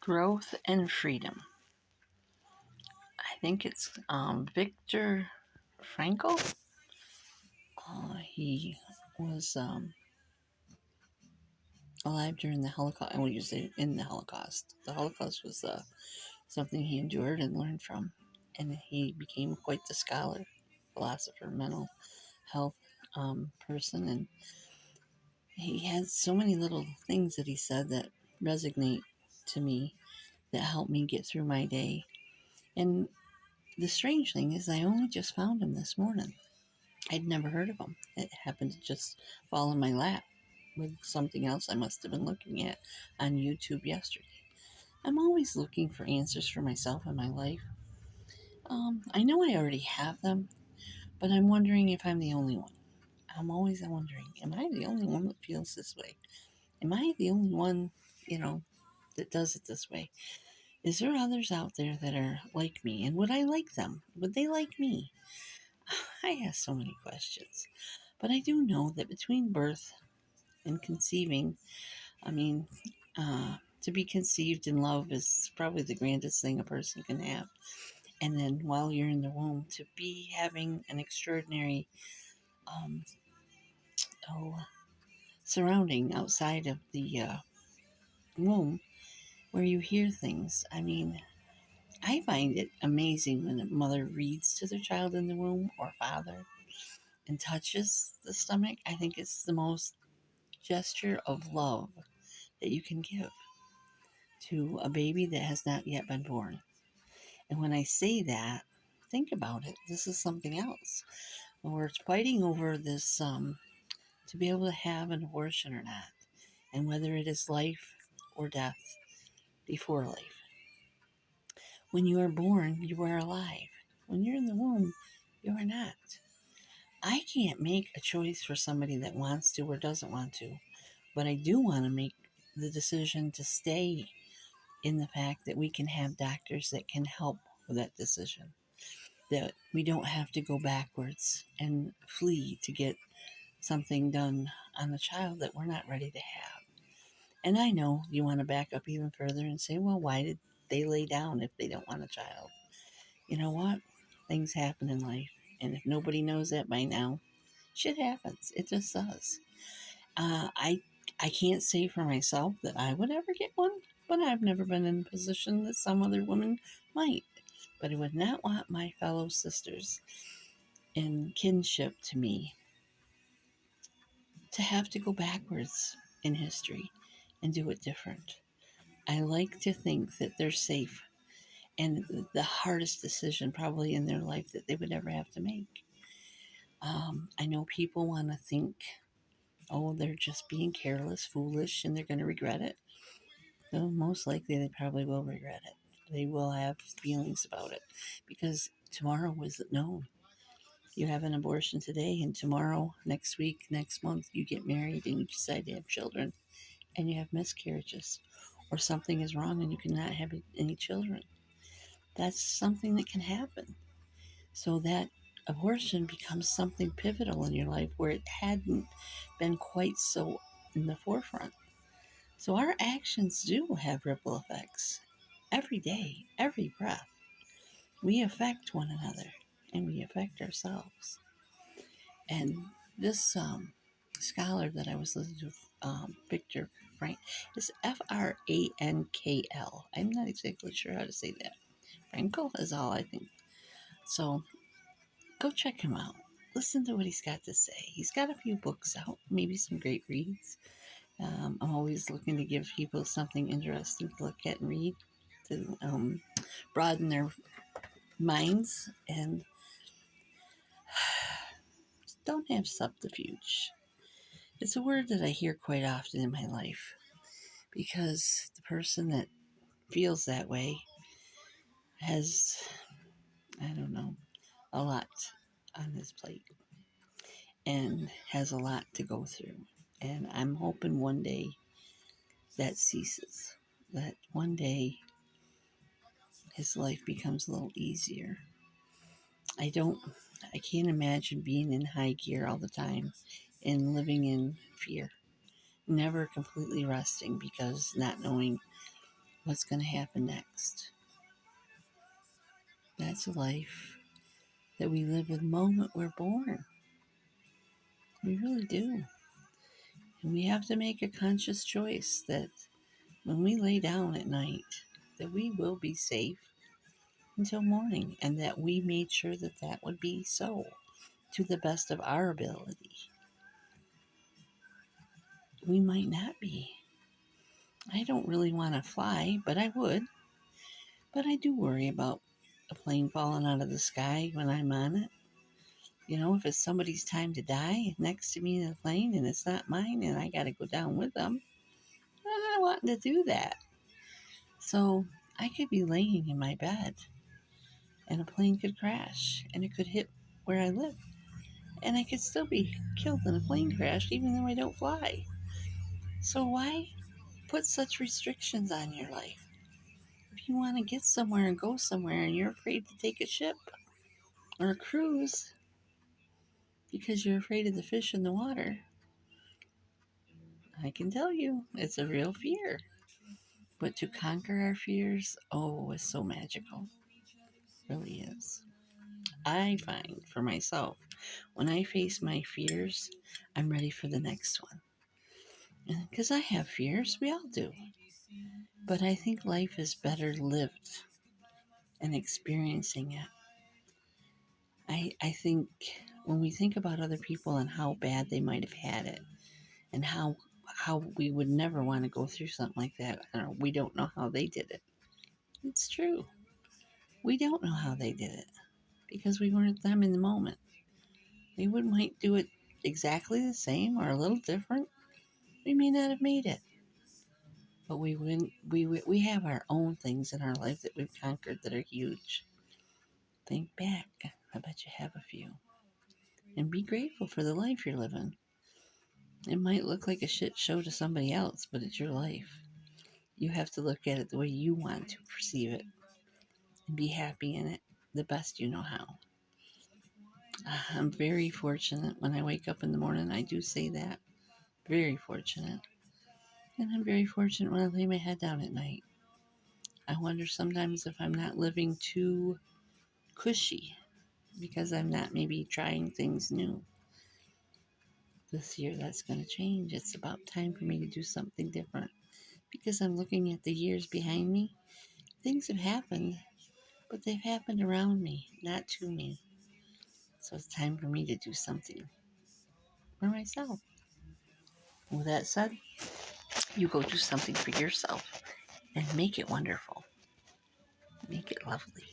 Growth and Freedom. I think it's Viktor Frankl. He was alive during the Holocaust. I want to say in the Holocaust. The Holocaust was something he endured and learned from, and he became quite the scholar, philosopher, mental health person, and he has so many little things that he said that resonate to me that help me get through my day. And the strange thing is, I only just found him this morning. I'd never heard of him. It happened to just fall in my lap with something else I must have been looking at on YouTube yesterday. I'm always looking for answers for myself in my life. I know I already have them, but I'm wondering if I'm the only one. I'm always wondering, am I the only one that feels this way? Am I the only one, that does it this way? Is there others out there that are like me? And would I like them? Would they like me? I ask so many questions. But I do know that between birth and conceiving, I mean, to be conceived in love is probably the grandest thing a person can have. And then while you're in the womb, to be having an extraordinary um, oh, surrounding outside of the womb where you hear things. I mean, I find it amazing when a mother reads to their child in the womb or father and touches the stomach. I think it's the most gesture of love that you can give to a baby that has not yet been born. And when I say that, think about it. This is something else. When we're fighting over this to be able to have an abortion or not, and whether it is life or death before life. When you are born, you are alive. When you're in the womb, you are not. I can't make a choice for somebody that wants to or doesn't want to, but I do want to make the decision to stay in the fact that we can have doctors that can help with that decision, that we don't have to go backwards and flee to get something done on a child that we're not ready to have. And I know you want to back up even further and say, well, why did they lay down if they don't want a child? You know what? Things happen in life. And if nobody knows that by now, shit happens. It just does. Uh, I I can't say for myself that I would ever get one, but I've never been in a position that some other woman might. But I would not want my fellow sisters in kinship to me to have to go backwards in history and do it different. I like to think that they're safe and the hardest decision probably in their life that they would ever have to make. I know people want to think, oh, they're just being careless, foolish, and they're going to regret it. No, most likely they probably will regret it. They will have feelings about it because tomorrow isn't known. You have an abortion today, and tomorrow, next week, next month, you get married and you decide to have children and you have miscarriages, or something is wrong and you cannot have any children. That's something that can happen. So that abortion becomes something pivotal in your life where it hadn't been quite so in the forefront. So our actions do have ripple effects every day, every breath. We affect one another and we affect ourselves. And this scholar that I was listening to, Viktor Frank, is Frankl. I'm not exactly sure how to say that. Frankl is all I think. So go check him out. Listen to what he's got to say. He's got a few books out, maybe some great reads. I'm always looking to give people something interesting to look at and read to broaden their minds and don't have subterfuge. It's a word that I hear quite often in my life because the person that feels that way has, I don't know, a lot on his plate and has a lot to go through. And I'm hoping one day that ceases, that one day his life becomes a little easier. I don't, I can't imagine being in high gear all the time and living in fear, never completely resting because not knowing what's going to happen next. That's a life that we live with the moment we're born. We really do. And we have to make a conscious choice that when we lay down at night, that we will be safe until morning, and that we made sure that that would be so to the best of our ability. We might not be. I don't really want to fly, but I would. But I do worry about a plane falling out of the sky when I'm on it. If it's somebody's time to die next to me in the plane and it's not mine and I got to go down with them, I'm not wanting to do that. So I could be laying in my bed and a plane could crash and it could hit where I live. And I could still be killed in a plane crash even though I don't fly. So why put such restrictions on your life? If you want to get somewhere and go somewhere and you're afraid to take a ship or a cruise because you're afraid of the fish in the water, I can tell you it's a real fear. But to conquer our fears, oh, it's so magical. It really is. I find for myself, when I face my fears, I'm ready for the next one. Because I have fears, we all do. But I think life is better lived and experiencing it. I think when we think about other people and how bad they might have had it, and how we would never want to go through something like that, or we don't know how they did it. It's true. We don't know how they did it because we weren't them in the moment. They might do it exactly the same or a little different. We may not have made it, but we have our own things in our life that we've conquered that are huge. Think back. I bet you have a few. And be grateful for the life you're living. It might look like a shit show to somebody else, but it's your life. You have to look at it the way you want to perceive it and be happy in it the best you know how. I'm very fortunate when I wake up in the morning. I do say that. Very fortunate. And I'm very fortunate when I lay my head down at night. I wonder sometimes if I'm not living too cushy because I'm not maybe trying things new. This year that's going to change. It's about time for me to do something different because I'm looking at the years behind me. Things have happened, but they've happened around me, not to me. So it's time for me to do something for myself. With that said, you go do something for yourself and make it wonderful. Make it lovely.